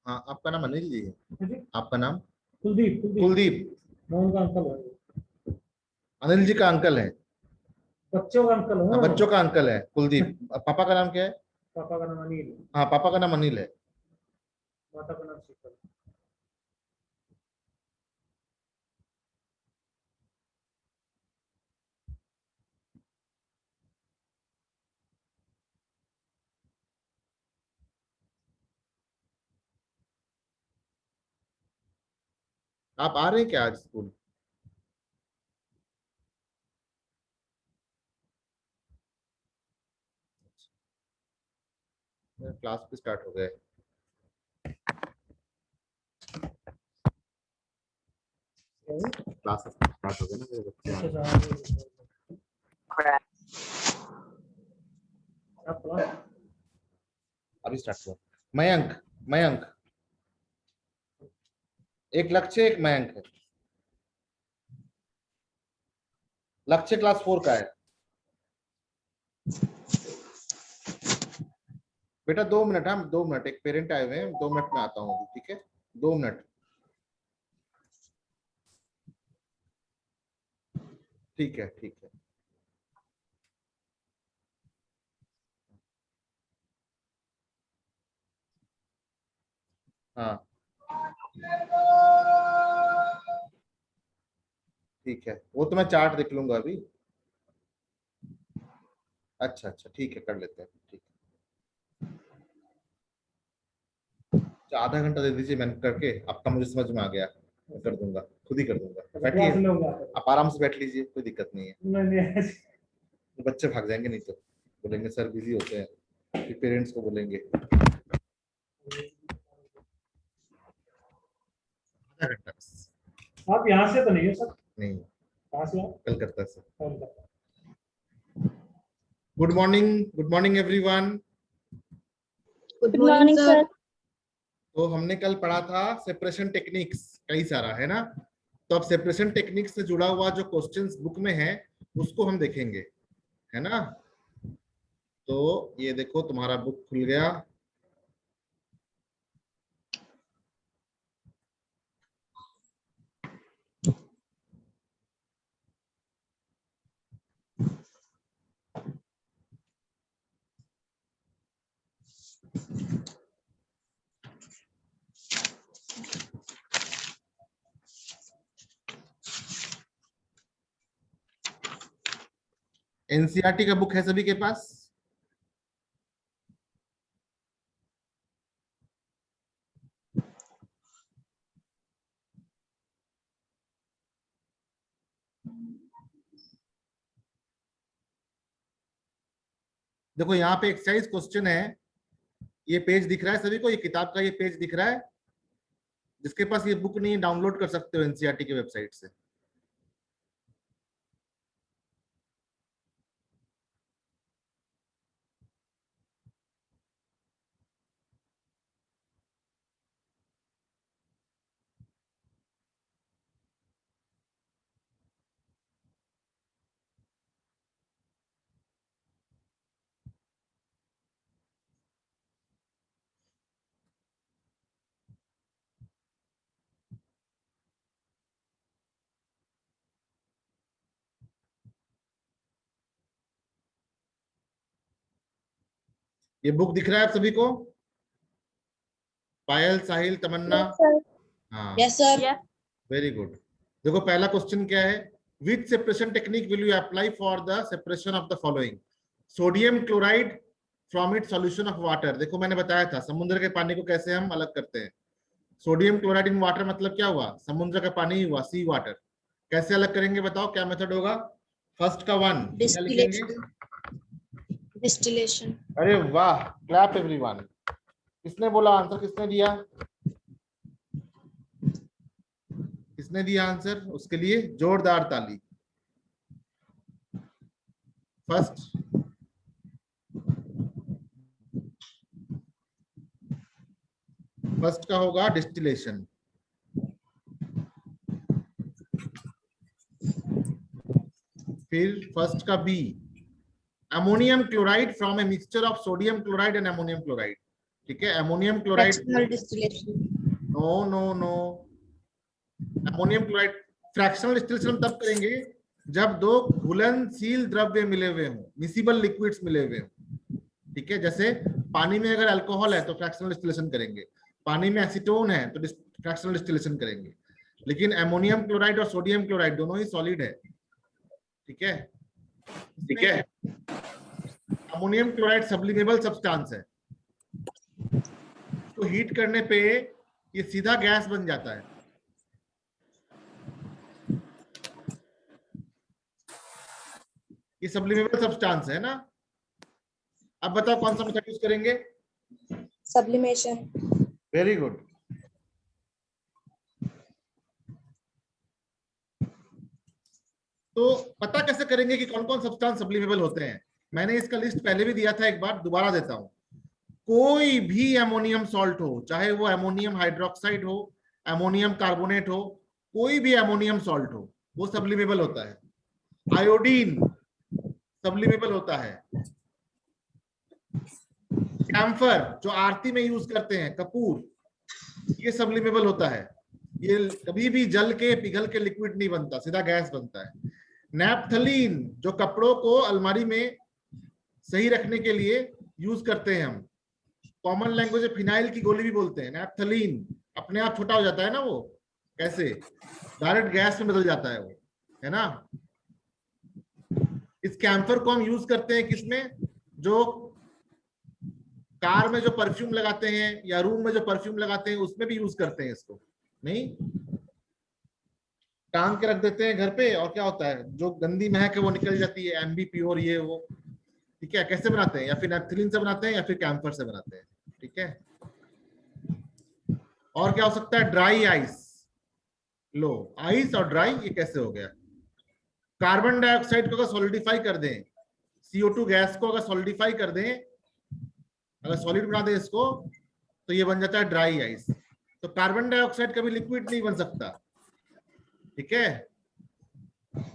हाँ, आपका नाम अनिल जी है? जी? आपका नाम? कुलदीप। कुलदीप। मैं उनका अंकल है। अनिल जी का अंकल है? बच्चों का अंकल हाँ, हूँ। बच्चों का अंकल है कुलदीप। पापा का नाम क्या है? पापा का नाम अनिल। हाँ, पापा का नाम अनिल है। माता का नाम शीतल। आप आ रहे हैं क्या आज स्कूल? क्लास भी स्टार्ट हो गए। क्लास स्टार्ट हो गए ना मेरे बच्चे आ रहे हैं। अभी स्टार्ट हुआ। मयंक, मयंक, एक लक्ष्य एक मयंक है। लक्ष्य क्लास 4 का है। बेटा 2 मिनट, हम 2 मिनट, एक पेरेंट आए हुए हैं, 2 मिनट में आता हूँ अभी, ठीक है? 2 मिनट। ठीक है, ठीक है। हाँ, ठीक है, वो तो मैं चार्ट देख लूंगा अभी। अच्छा अच्छा, ठीक है, कर लेते हैं, ठीक है। अच्छा, आधा घंटा दे दीजिए, मैंने करके आपका मुझे समझ में आ गया, मैं कर दूंगा, खुद ही कर दूंगा। बैठिए, आप आराम से बैठ लीजिए, कोई दिक्कत नहीं है। बच्चे भाग जाएंगे नहीं तो, बोलेंगे सर बिजी होते हैं, फिर पेरेंट्स को बोलेंगे। आधा घंटा बस। आप यहाँ से तो नहीं हो सर? नहीं, कहाँ से आप? कलकत्ता से। Kolkata. Good morning, good morning everyone. Good morning sir. तो हमने कल पढ़ा था सेपरेशन टेक्निक्स, कई सारा है ना। तो अब सेपरेशन टेक्निक्स से जुड़ा हुआ जो क्वेश्चंस बुक में है उसको हम देखेंगे, है ना। तो ये देखो, तुम्हारा बुक खुल गया। एनसीईआरटी का बुक है सभी के पास? देखो यहाँ पे एक्सरसाइज क्वेश्चन है, ये पेज दिख रहा है सभी को, ये किताब का ये पेज दिख रहा है। जिसके पास ये बुक नहीं है, डाउनलोड कर सकते हो एनसीईआरटी की वेबसाइट से। ये बुक दिख रहा है आप सभी को? पायल, साहिल, तमन्ना? हाँ, यस सर। Very good. देखो पहला क्वेश्चन क्या है, which separation technique will you apply for the separation of the following? Sodium chloride from it solution of water. देखो मैंने बताया था समुद्र के पानी को कैसे हम अलग करते हैं। सोडियम क्लोराइड इन वाटर मतलब क्या हुआ? समुद्र का पानी ही हुआ, सी वाटर। कैसे अलग करेंगे बताओ, क्या मेथड होगा? फर्स्ट का 1 क्या लिखेंगे? डिस्टिलेशन। अरे वाह, क्लैप एवरीवन। किसने बोला आंसर, किसने दिया? किसने दिया आंसर, उसके लिए जोरदार ताली। फर्स्ट फर्स्ट का होगा डिस्टिलेशन। फिर फर्स्ट का B, ammonium chloride from a mixture of sodium chloride and ammonium chloride. ठीक है, ammonium chloride, Fractional distillation. No no no, ammonium chloride fractional distillation तब करेंगे जब दो घुलनशील द्रव्य मिले हुए हों, मिसिबल लिक्विड्स मिले हुए हों। ठीक है, जैसे पानी में अगर अल्कोहल है तो फ्रैक्शनल डिस्टिलेशन करेंगे, पानी में एसीटोन है तो फ्रैक्शनल डिस्टिलेशन करेंगे, लेकिन अमोनियम क्लोराइड और सोडियम क्लोराइड दोनों ही सॉलिड है। ठीक है, ठीक है, अमोनियम क्लोराइड सब्लिमेबल सब्सटेंस है, तो हीट करने पे ये सीधा गैस बन जाता है। ये सब्लिमेबल सब्सटेंस है ना। अब बताओ कौन सा मेथड यूज करेंगे? Sublimation. Very good. तो पता कैसे करेंगे कि कौन कौन सब्सटेंस सब्लिमेबल होते हैं? मैंने इसका लिस्ट पहले भी दिया था, एक बार दोबारा देता हूं। कोई भी अमोनियम सॉल्ट हो, चाहे वो अमोनियम हाइड्रोक्साइड हो, अमोनियम कार्बोनेट हो, कोई भी अमोनियम सॉल्ट हो, वो सब्लिमेबल होता है। आयोडीन सब्लिमेबल होता है। कैम्फर जो आरती में यूज करते हैं, कपूर, ये सब्लिमेबल होता है। ये कभी भी जल के पिघल के लिक्विड नहीं बनता, सीधा गैस बनता है। नैप्थलीन जो कपड़ों को अलमारी में सही रखने के लिए यूज करते हैं हम, कॉमन लैंग्वेज में फिनाइल की गोली भी बोलते हैं। नैप्थलीन अपने आप छोटा हो जाता है ना, वो कैसे डायरेक्ट गैस में बदल जाता है वो, है ना। इस कैम्फर को हम यूज करते हैं किसमें? जो कार में जो परफ्यूम लगाते हैं या रूम में जो परफ्यूम लगाते हैं उसमें भी यूज करते हैं इसको। नहीं, टांग के रख देते हैं घर पे और क्या होता है, जो गंदी महक है वो निकल जाती है, एमबी प्योर ये वो। ठीक है, कैसे बनाते हैं? या फिर नैप्थलीन से बनाते हैं या फिर कैम्फर से बनाते हैं। ठीक है, और क्या हो सकता है? Dry ice. लो, आइस और ड्राई ये कैसे हो गया? कार्बन डाइऑक्साइड को अगर सॉलिडिफाई कर दें, CO2 गैस को अगर सॉलिडिफाई कर दें, अगर सॉलिड बना दें इसको, तो ये बन जाता है ड्राई आइस। तो कार्बन डाइऑक्साइड कभी लिक्विड नहीं बन सकता। ठीक है,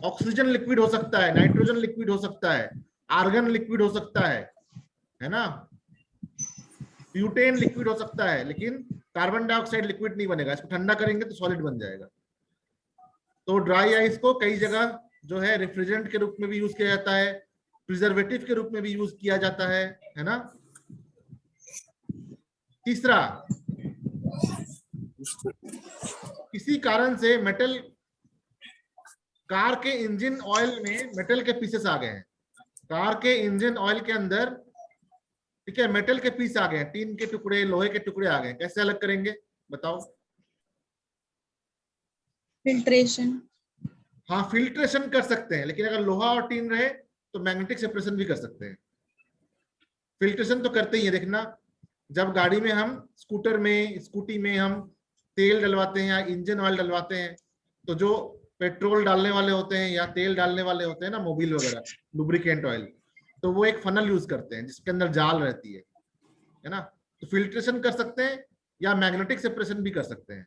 ऑक्सीजन लिक्विड हो सकता है, नाइट्रोजन लिक्विड हो सकता है, आर्गन लिक्विड हो सकता है ना, ब्यूटेन लिक्विड हो सकता है, लेकिन कार्बन डाइऑक्साइड लिक्विड नहीं बनेगा। इसको ठंडा करेंगे तो सॉलिड बन जाएगा। तो ड्राई आइस को कई जगह जो है रेफ्रिजरेंट के रूप में भी यूज किया जाता है, प्रिजर्वेटिव के रूप में भी यूज किया जाता है ना। तीसरा, किसी कारण से मेटल, कार के इंजन ऑयल में मेटल के पीसेस आ गए हैं, कार के इंजन ऑयल के अंदर, ठीक है, मेटल के पीस आ गए हैं, टीन के टुकड़े, लोहे के टुकड़े आ गए, कैसे अलग करेंगे बताओ? Filtration. हाँ, फिल्ट्रेशन कर सकते हैं, लेकिन अगर लोहा और टीन रहे तो मैग्नेटिक सेपरेशन भी कर सकते हैं। फिल्ट्रेशन तो करते ही है, देखना जब गाड़ी में हम स्कूटर में, स्कूटी में हम तेल डलवाते हैं या इंजन ऑयल डलवाते हैं, तो जो पेट्रोल डालने वाले होते हैं या तेल डालने वाले होते हैं ना, मोबिल वगैरह, लुब्रिकेंट ऑयल, तो वो एक फनल यूज करते हैं जिसके अंदर जाल रहती है ना। तो फिल्ट्रेशन कर सकते हैं या मैग्नेटिक सेपरेशन भी कर सकते हैं।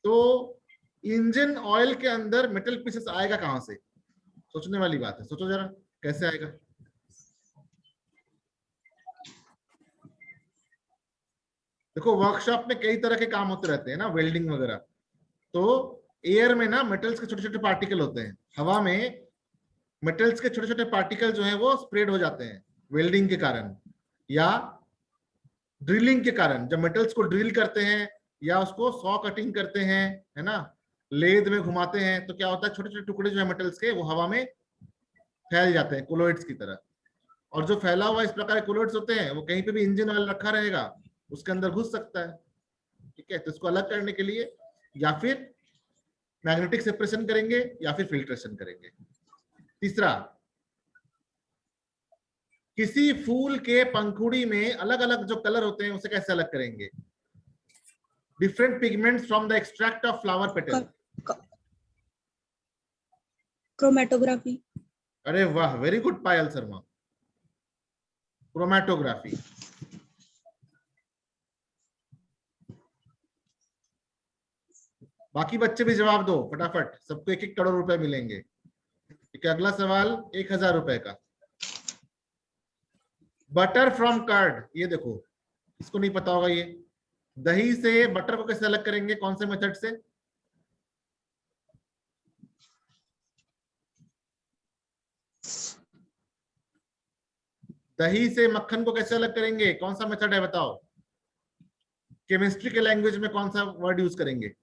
तो इंजन ऑयल के अंदर मेटल पीसेस आएगा कहां से? सोचने वाली बात है, सोचो जरा कैसे आएगा। देखो, वर्कशॉप में कई तरह के काम होते रहते हैं ना, वेल्डिंग वगैरह, तो एयर में ना मेटल्स के छोटे छोटे पार्टिकल होते हैं, हवा में मेटल्स के छोटे छोटे पार्टिकल जो हैं वो स्प्रेड हो जाते हैं वेल्डिंग के कारण या ड्रिलिंग के कारण। जब मेटल्स को ड्रिल करते हैं या उसको सॉ कटिंग करते हैं, है ना, लेद में घुमाते हैं, तो क्या होता है, छोटे छोटे टुकड़े जो है मेटल्स के वो हवा में फैल जाते हैं कोलोइड्स की तरह। और जो फैला हुआ इस प्रकार के कोलोइड्स होते हैं वो कहीं पे भी इंजन ऑयल रखा रहेगा उसके अंदर घुस सकता है। ठीक है, तो इसको अलग करने के लिए या फिर मैग्नेटिक सेपरेशन करेंगे या फिर फिल्ट्रेशन करेंगे। तीसरा, किसी फूल के पंखुड़ी में अलग अलग जो कलर होते हैं उसे कैसे अलग करेंगे? Different pigments from the extract of flower petal. Chromatography. अरे वाह, वेरी गुड पायल शर्मा, क्रोमैटोग्राफी। बाकी बच्चे भी जवाब दो फटाफट, सबको 1-1 करोड़ रुपए मिलेंगे। ठीक है, अगला सवाल 1000 रुपए का। बटर फ्रॉम कर्ड, ये देखो, इसको नहीं पता होगा ये। दही से बटर को कैसे अलग करेंगे, कौन से मेथड से? दही से मक्खन को कैसे अलग करेंगे, कौन सा मेथड है बताओ? केमिस्ट्री के लैंग्वेज में कौन सा वर्ड यूज करेंगे?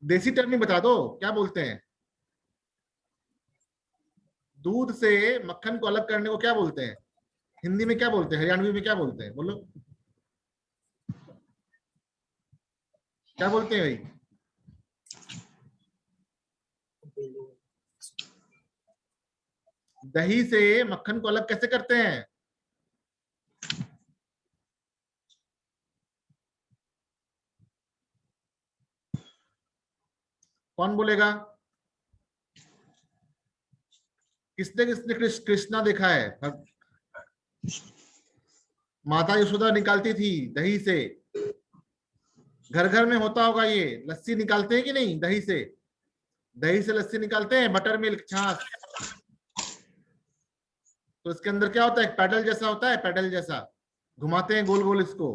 देसी टर्म में बता दो, क्या बोलते हैं? दूध से मक्खन को अलग करने को क्या बोलते हैं? हिंदी में क्या बोलते हैं, हरियाणवी में क्या बोलते हैं, बोलो क्या बोलते हैं भाई? दही से मक्खन को अलग कैसे करते हैं? कौन बोलेगा? किसने किसने कृष्णा देखा है? माता यशोदा निकालती थी दही से, घर घर में होता होगा ये। लस्सी निकालते हैं कि नहीं दही से? दही से लस्सी निकालते हैं, बटर मिल्क छाछ। तो इसके अंदर क्या होता है, पैडल जैसा होता है, पैडल जैसा घुमाते हैं गोल गोल इसको।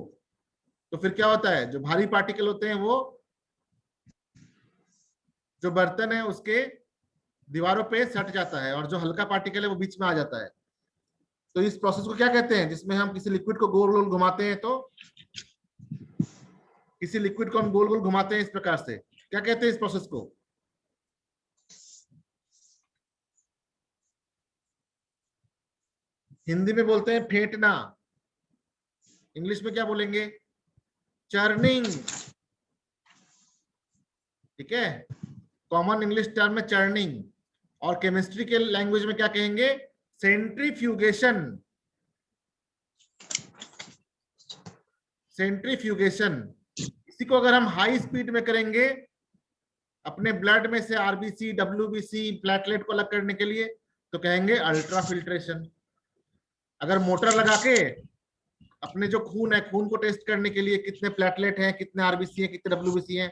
तो फिर क्या होता है, जो भारी पार्टिकल होते हैं वो जो बर्तन है उसके दीवारों पे सट जाता है, और जो हल्का पार्टिकल है वो बीच में आ जाता है। तो इस प्रोसेस को क्या कहते हैं, जिसमें हम किसी लिक्विड को गोल गोल घुमाते हैं? तो किसी लिक्विड को हम गोल गोल घुमाते हैं इस प्रकार से, क्या कहते हैं इस प्रोसेस को? हिंदी में बोलते हैं फेंटना, इंग्लिश में क्या बोलेंगे? चर्निंग। ठीक है, कॉमन इंग्लिश टर्म में चर्निंग, और केमिस्ट्री के लैंग्वेज में क्या कहेंगे? सेंट्रीफ्यूगेशन। सेंट्रीफ्यूगेशन। इसी को अगर हम हाई स्पीड में करेंगे अपने ब्लड में से आरबीसी, डब्ल्यूबीसी, प्लेटलेट को अलग करने के लिए, तो कहेंगे अल्ट्रा फिल्ट्रेशन। अगर मोटर लगा के अपने जो खून है, खून को टेस्ट करने के लिए कितने प्लेटलेट हैं, कितने आरबीसी हैं, कितने डब्ल्यूबीसी हैं,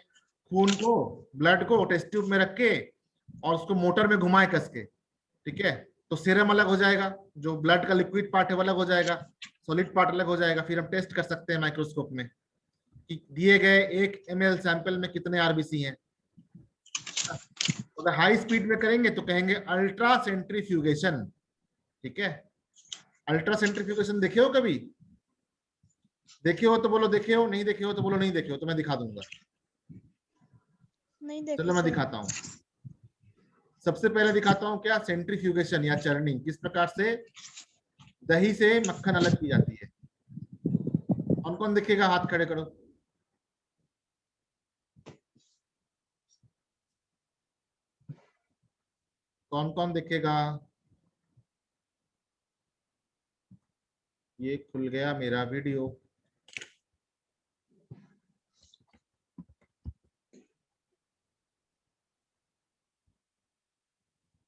खून को, ब्लड को टेस्ट ट्यूब में रख के और उसको मोटर में घुमाए कस के, ठीक है, तो सीरम अलग हो जाएगा, जो ब्लड का लिक्विड पार्ट है वो अलग हो जाएगा, सॉलिड पार्ट अलग हो जाएगा। फिर हम टेस्ट कर सकते हैं माइक्रोस्कोप में कि दिए गए 1 ml सैंपल में कितने आरबीसी हैं। अगर हाई स्पीड में करेंगे तो कहेंगे अल्ट्रा सेंट्रीफ्यूगेशन। ठीक है, अल्ट्रा सेंट्रीफ्यूगेशन देखे हो कभी? देखे हो तो बोलो देखे हो, नहीं देखे हो तो बोलो नहीं देखे हो, तो मैं दिखा दूंगा। नहीं देखी चलो मैं सर। दिखाता हूँ। सबसे पहले दिखाता हूँ क्या सेंट्रीफ्यूगेशन या चर्निंग, किस प्रकार से दही से मक्खन अलग की जाती है। कौन कौन देखेगा, हाथ खड़े करो। कौन कौन देखेगा? ये खुल गया मेरा वीडियो।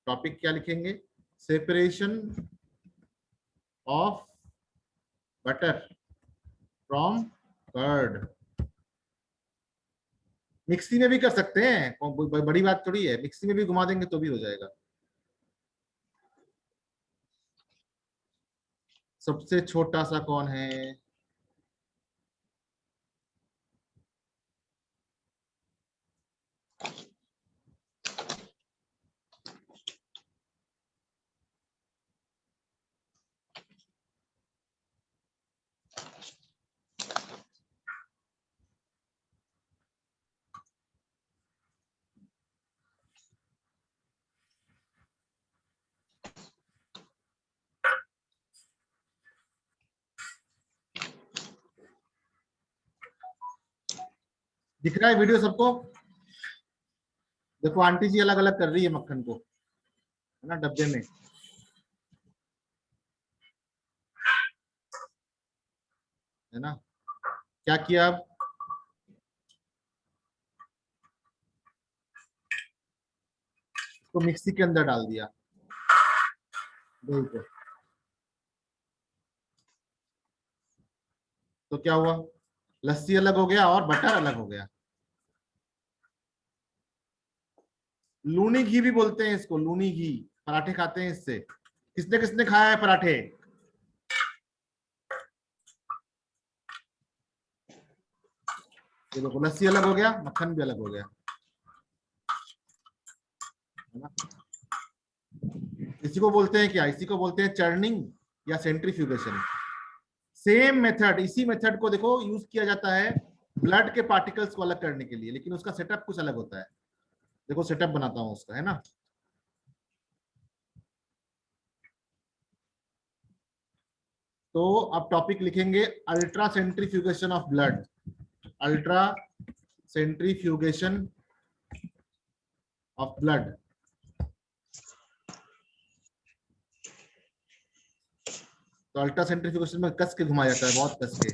टॉपिक क्या लिखेंगे? Separation of butter from curd. Mixie में भी कर सकते हैं, बड़ी बात थोड़ी है, मिक्सी में भी घुमा देंगे तो भी हो जाएगा। सबसे छोटा सा कौन है? दिख रहा है वीडियो सबको? देखो आंटी जी अलग अलग कर रही है मक्खन को, है ना, डब्बे में। है ना, क्या किया अब? इसको मिक्सी के अंदर डाल दिया दही को, तो क्या हुआ? लस्सी अलग हो गया और बटर अलग हो गया। लूनी घी भी बोलते हैं इसको, लूनी घी। पराठे खाते हैं इससे। किसने किसने खाया है पराठे? ये देखो लस्सी अलग हो गया, मक्खन भी अलग हो गया, है ना? इसी को बोलते हैं क्या? इसी को बोलते हैं चर्निंग या सेंट्रीफ्यूगेशन। सेम मेथड, इसी मेथड को देखो यूज किया जाता है ब्लड के पार्टिकल्स को अलग करने के लिए, लेकिन उसका सेटअप कुछ अलग होता है। देखो सेटअप बनाता हूं उसका, है ना। तो अब टॉपिक लिखेंगे ultra centrifugation of blood. Ultra centrifugation of blood. तो अल्ट्रा सेंट्रीफ्यूगेशन में कस के घुमाया जाता है, बहुत कस के।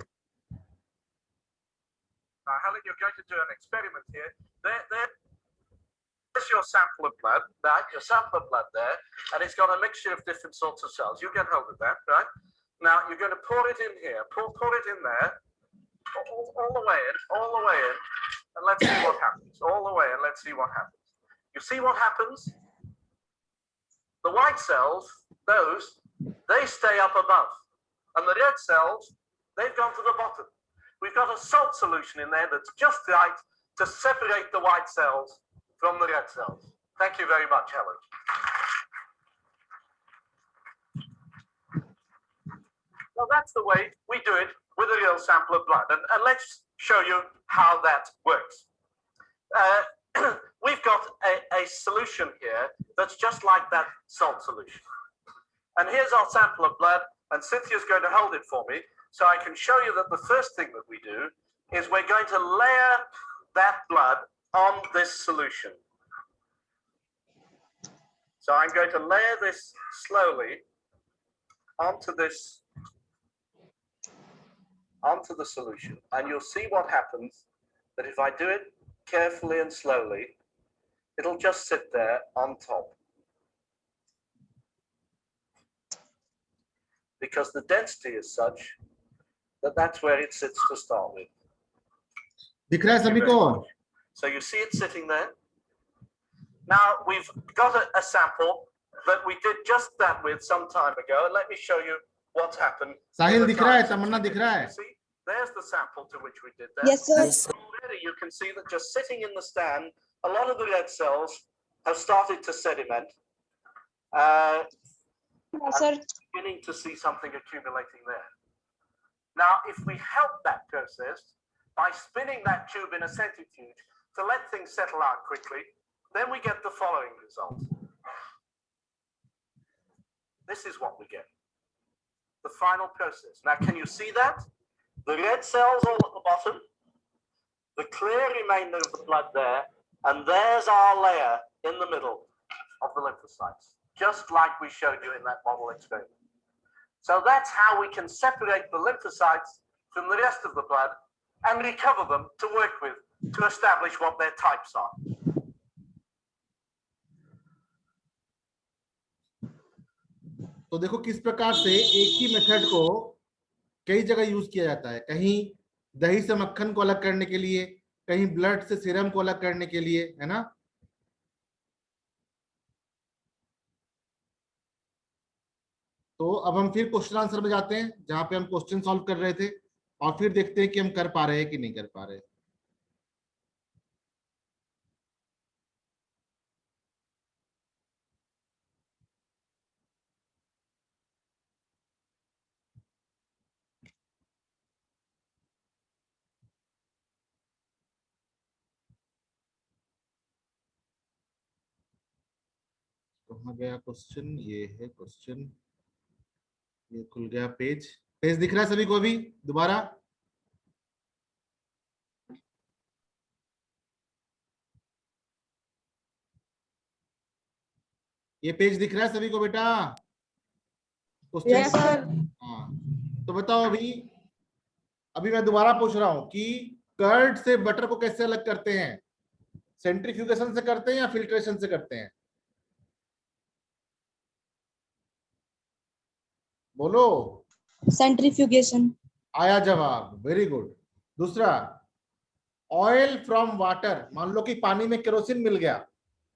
Helen, you're going to do an experiment here. There's your sample of blood, right? Your sample of blood there, and it's got a mixture of different sorts of cells. You get hold of that, right? Now you're going to pour it in here. Pour it in there, all the way in, and let's see what happens. All the way, and let's see what happens. You see what happens? The white cells, those, they stay up above, and the red cells, they've gone to the bottom. We've got a salt solution in there that's just right to separate the white cells from the red cells. Thank you very much, Helen. Well, that's the way we do it with a real sample of blood. And let's show you how that works. We've got a solution here that's just like that salt solution. And here's our sample of blood, and Cynthia's going to hold it for me, so I can show you that the first thing that we do is we're going to layer that blood on this solution. So I'm going to layer this slowly onto the solution, and you'll see what happens, that if I do it carefully and slowly, it'll just sit there on top. Because the density is such that that's where it sits to start with. दिख रहा है सभी को? So you see it sitting there. Now we've got a sample that we did just that with some time ago, and let me show you what's happened. साहिल दिख रहा है, तमन्ना दिख रहा है? See, there's the sample to which we did that. Yes, sir. Already you can see that just sitting in the stand, a lot of the red cells have started to sediment. Yes, sir. Beginning to see something accumulating there. Now, if we help that process by spinning that tube in a centrifuge to let things settle out quickly, then we get the following result. This is what we get. The final process. Now, can you see that? The red cells all at the bottom, the clear remainder of the blood there, and there's our layer in the middle of the lymphocytes, just like we showed you in that model experiment. So that's how we can separate the lymphocytes from the rest of the blood and recover them to work with to establish what their types are. तो देखो किस प्रकार से एक ही method को कई जगह use किया जाता है। कहीं दही से मक्खन को अलग करने के लिए, कहीं ब्लड से सीरम को अलग करने के लिए, है ना। तो अब हम फिर क्वेश्चन आंसर में जाते हैं, जहां पे हम क्वेश्चन सॉल्व कर रहे थे, और फिर देखते हैं कि हम कर पा रहे हैं कि नहीं कर पा रहे। कहाँ गया क्वेश्चन? ये है क्वेश्चन, ये खुल गया पेज। पेज दिख रहा है सभी को अभी? दोबारा ये पेज दिख रहा है सभी को बेटा? क्वेश्चन? Yes, sir. हाँ, तो बताओ अभी मैं दोबारा पूछ रहा हूं कि कर्ड से बटर को कैसे अलग करते हैं? सेंट्रीफ्यूगेशन से करते हैं या फिल्ट्रेशन से करते हैं? बोलो। Centrifugation. आया जवाब, वेरी गुड। दूसरा, ऑयल फ्रॉम वाटर। मान लो कि पानी में केरोसिन मिल गया,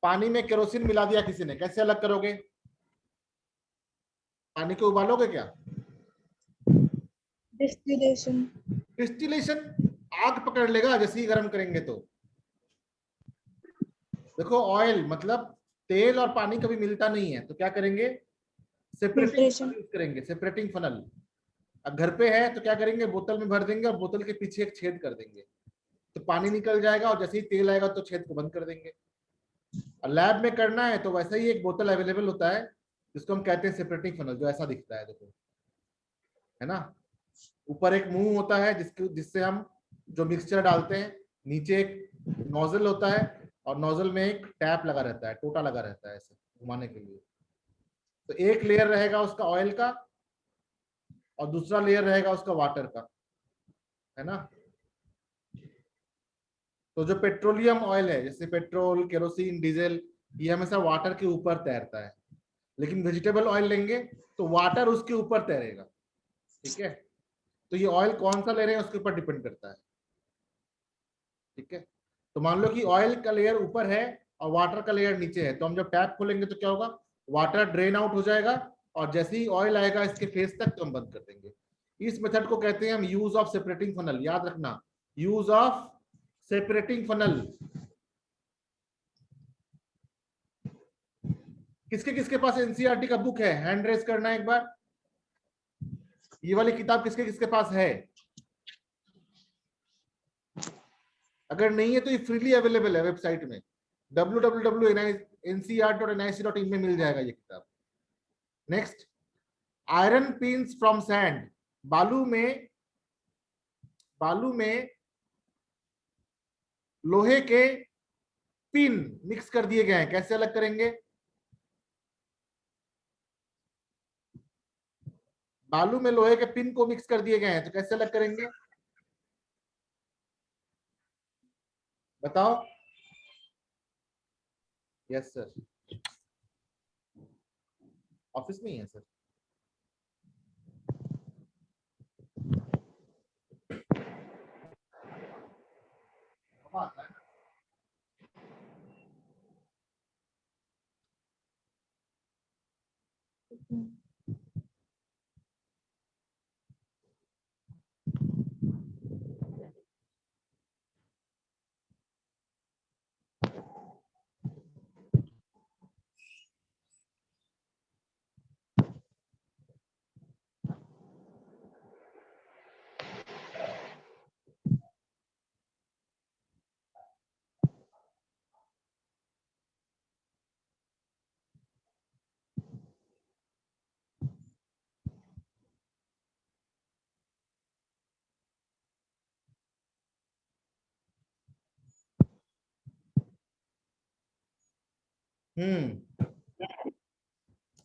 पानी में केरोसिन मिला दिया किसी ने, कैसे अलग करोगे? पानी को उबालोगे क्या? Distillation. डिस्टिलेशन आग पकड़ लेगा जैसे ही गर्म करेंगे तो। देखो ऑयल मतलब तेल और पानी कभी मिलता नहीं है, तो क्या करेंगे? Separating Filtration. यूज करेंगे, सेपरेटिंग फनल। अब घर पे है तो क्या करेंगे? बोतल में भर देंगे और बोतल के पीछे एक छेद कर देंगे, तो पानी निकल जाएगा, और जैसे ही तेल आएगा तो छेद को बंद कर देंगे। और लैब में करना है तो वैसा ही एक बोतल अवेलेबल होता है जिसको हम कहते हैं सेपरेटिंग फनल, जो ऐसा दिखता है, देखो, है ना। ऊपर एक मुंह होता है जिससे हम जो मिक्सचर डालते हैं, नीचे एक नोजल होता है, और नोजल में एक टैप लगा रहता है, टोटा लगा रहता है ऐसे घुमाने के लिए। तो एक लेयर रहेगा उसका ऑयल का और दूसरा लेयर रहेगा उसका वाटर का, है ना। तो जो पेट्रोलियम ऑयल है, जैसे पेट्रोल, केरोसिन, डीजल, ये हमेशा वाटर के ऊपर तैरता है, लेकिन वेजिटेबल ऑयल लेंगे तो वाटर उसके ऊपर तैरेगा, ठीक है। तो ये ऑयल कौन सा ले रहे हैं उसके ऊपर डिपेंड करता है, ठीक है। तो मान लो कि ऑयल का लेयर ऊपर है और वाटर का लेयर नीचे है, तो हम जब टैप खोलेंगे तो क्या होगा? वाटर ड्रेन आउट हो जाएगा, और जैसे ही ऑयल आएगा इसके फेस तक तो हम बंद कर देंगे। इस मेथड को कहते हैं हम यूज ऑफ सेपरेटिंग फनल। याद रखना, यूज ऑफ सेपरेटिंग फनल। किसके किसके पास एनसीईआरटी का बुक है? हैंड रेज करना एक बार। ये वाली किताब किसके किसके पास है? अगर नहीं है तो ये फ्रीली अवेलेबल है वेबसाइट में, www.ncert.nic.in में मिल जाएगा ये किताब। Next, iron pins from sand. बालू में लोहे के पिन मिक्स कर दिए गए हैं, कैसे अलग करेंगे? बालू में लोहे के पिन को मिक्स कर दिए गए हैं तो कैसे अलग करेंगे? बताओ। यस सर, ऑफिस में ही है सर।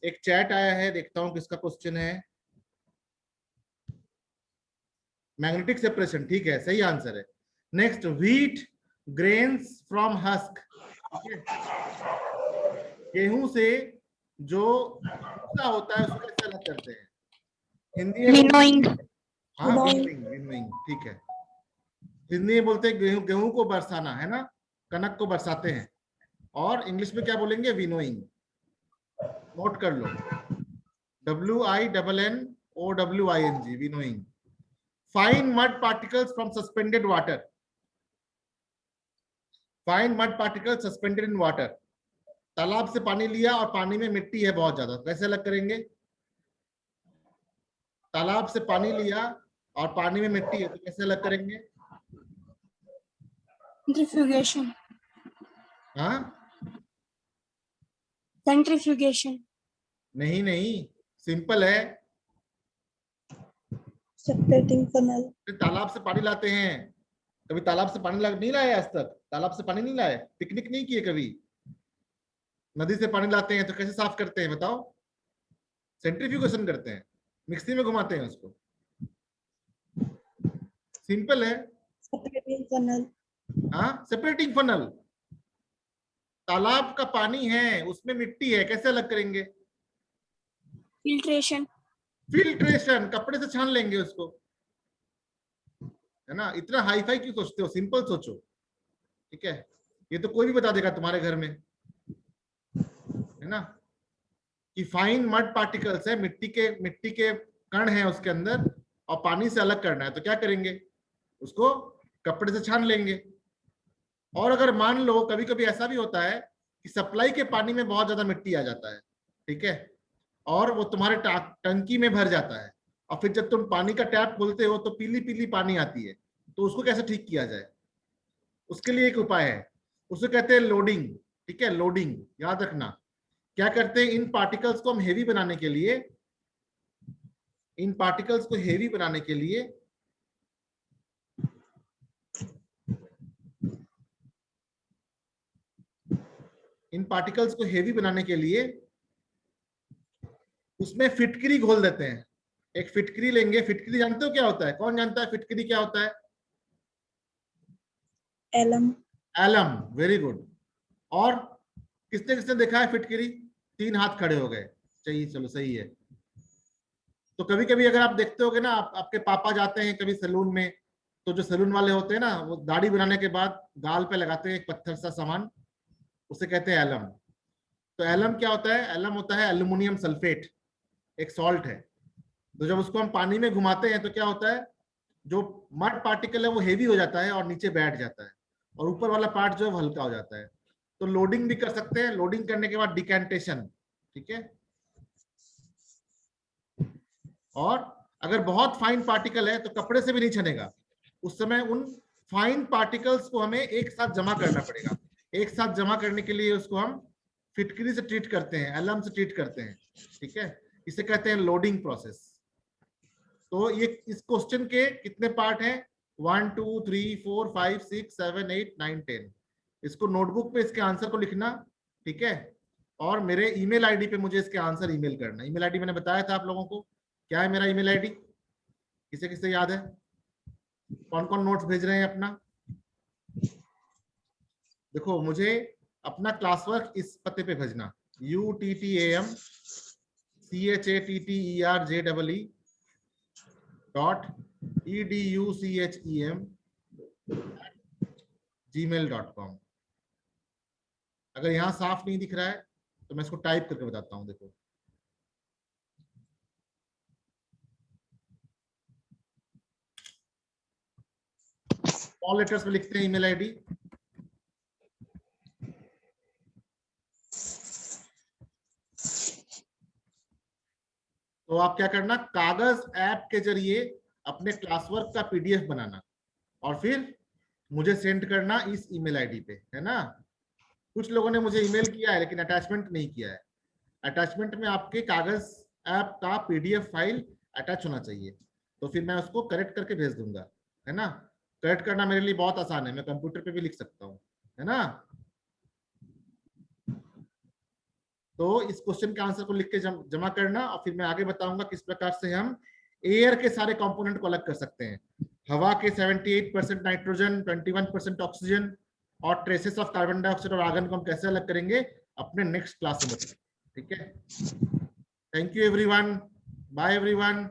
एक चैट आया है, देखता हूं किसका क्वेश्चन है। मैग्नेटिक सेपरेशन, ठीक है, सही आंसर है। Next, wheat grains from husk. गेहूं से जो भूसा होता है उसको कैसे अलग करते हैं? हिंदी में Winnowing. हाँ, Winnowing. विनोइंग, ठीक है। हिंदी में बोलते हैं गेहूं को बरसाना, है ना, कनक को बरसाते हैं। और इंग्लिश में क्या बोलेंगे? विनोइंग। नोट कर लो, WINNOWING, winnowing. Fine mud particles from suspended water. Fine mud particles suspended in water. तालाब से पानी लिया और पानी में मिट्टी है बहुत ज्यादा, कैसे अलग करेंगे? तालाब से पानी लिया और पानी में मिट्टी है तो कैसे अलग करेंगे? Centrifugation. हाँ, Centrifugation. नहीं, सिंपल है। Separating funnel. तालाब से पानी लाते हैं, कभी तालाब से पानी नहीं लाए आज तक? तालाब से पानी नहीं लाए, पिकनिक नहीं किए कभी? नदी से पानी लाते हैं तो कैसे साफ करते हैं बताओ? सेंट्रीफ्यूगेशन करते हैं, मिक्सी में घुमाते हैं उसको। सिंपल है। Separating funnel. हाँ, सेपरेटिंग फनल। तालाब का पानी है, उसमें मिट्टी है, कैसे अलग करेंगे? Filtration. फिल्ट्रेशन, कपड़े से छान लेंगे उसको, है ना। इतना हाई फाई क्यों सोचते हो? सिंपल सोचो, ठीक है। ये तो कोई भी बता देगा तुम्हारे घर में, है ना। कि फाइन मड पार्टिकल्स है, मिट्टी के कण है उसके अंदर, और पानी से अलग करना है, तो क्या करेंगे, उसको कपड़े से छान लेंगे। और अगर मान लो कभी कभी ऐसा भी होता है कि सप्लाई के पानी में बहुत ज्यादा मिट्टी आ जाता है, ठीक है, और वो तुम्हारे टंकी में भर जाता है, और फिर जब तुम पानी का टैप खोलते हो तो पीली पीली पानी आती है, तो उसको कैसे ठीक किया जाए? उसके लिए एक उपाय है, उसे कहते हैं लोडिंग। ठीक है, लोडिंग याद रखना। क्या करते हैं, इन पार्टिकल्स को हम हेवी बनाने के लिए, इन पार्टिकल्स को हेवी बनाने के लिए उसमें फिटकरी घोल देते हैं। एक फिटकरी लेंगे, फिटकरी जानते हो क्या होता है? कौन जानता है फिटकरी क्या होता है? एलम। Alum, very good. और किसने किसने देखा है फिटकरी? 3 हाथ खड़े हो गए, चाहिए, चलो सही है। तो कभी कभी अगर आप देखते होगे ना, आपके पापा जाते हैं कभी सैलून में, तो जो सैलून वाले होते हैं ना, वो दाढ़ी बनाने के बाद गाल पे लगाते हैं एक पत्थर सा सामान, उसे कहते हैं एलम। तो एलम क्या होता है? एलम होता है एल्यूमिनियम सल्फेट, एक सॉल्ट है। तो जब उसको हम पानी में घुमाते हैं तो क्या होता है, जो मड पार्टिकल है वो हेवी हो जाता है और नीचे बैठ जाता है, और ऊपर वाला पार्ट जो है वो हल्का हो जाता है। तो लोडिंग भी कर सकते हैं, लोडिंग करने के बाद डिकेंटेशन, ठीक है। और अगर बहुत फाइन पार्टिकल है तो कपड़े से भी नहीं छनेगा, उस समय उन फाइन पार्टिकल्स को हमें एक साथ जमा करना पड़ेगा। एक साथ जमा करने के लिए उसको हम फिटकरी से ट्रीट करते हैं, एलम से ट्रीट करते हैं, ठीक है। इसे कहते हैं लोडिंग प्रोसेस। तो ये इस क्वेश्चन के कितने पार्ट हैं? 1 2 3 4 5 6 7 8 9 10। इसको नोटबुक पे इसके आंसर को लिखना, ठीक है, और मेरे ईमेल आईडी पे मुझे इसके आंसर ईमेल करना। ईमेल आईडी मैंने बताया था आप लोगों को, क्या है मेरा ईमेल आईडी? किसे किसे याद है? कौन कौन नोट्स भेज रहे हैं अपना? देखो, मुझे अपना क्लास वर्क इस पते पे भेजना, utterchem.educhem@gmail.com। अगर यहां साफ नहीं दिख रहा है तो मैं इसको टाइप करके बताता हूं, देखो। स्मॉल लेटर्स में लिखते हैं ईमेल आईडी। तो आप क्या करना, कागज ऐप के जरिए अपने क्लास वर्क का पीडीएफ बनाना, और फिर मुझे सेंड करना इस ईमेल आईडी पे, है ना। कुछ लोगों ने मुझे ईमेल किया है लेकिन अटैचमेंट नहीं किया है। अटैचमेंट में आपके कागज ऐप का पीडीएफ फाइल अटैच होना चाहिए, तो फिर मैं उसको करेक्ट करके भेज दूंगा, है ना। करेक्ट करना मेरे लिए बहुत आसान है, मैं कंप्यूटर पे भी लिख सकता हूँ, है ना। तो इस क्वेश्चन के आंसर को लिख के जमा करना, और फिर मैं आगे बताऊंगा किस प्रकार से हम एयर के सारे कंपोनेंट को अलग कर सकते हैं। हवा के 78% नाइट्रोजन, 21% ऑक्सीजन और ट्रेसेस ऑफ कार्बन डाइऑक्साइड और आर्गन को हम कैसे अलग करेंगे अपने नेक्स्ट क्लास में, ठीक है। Thank you everyone, bye everyone.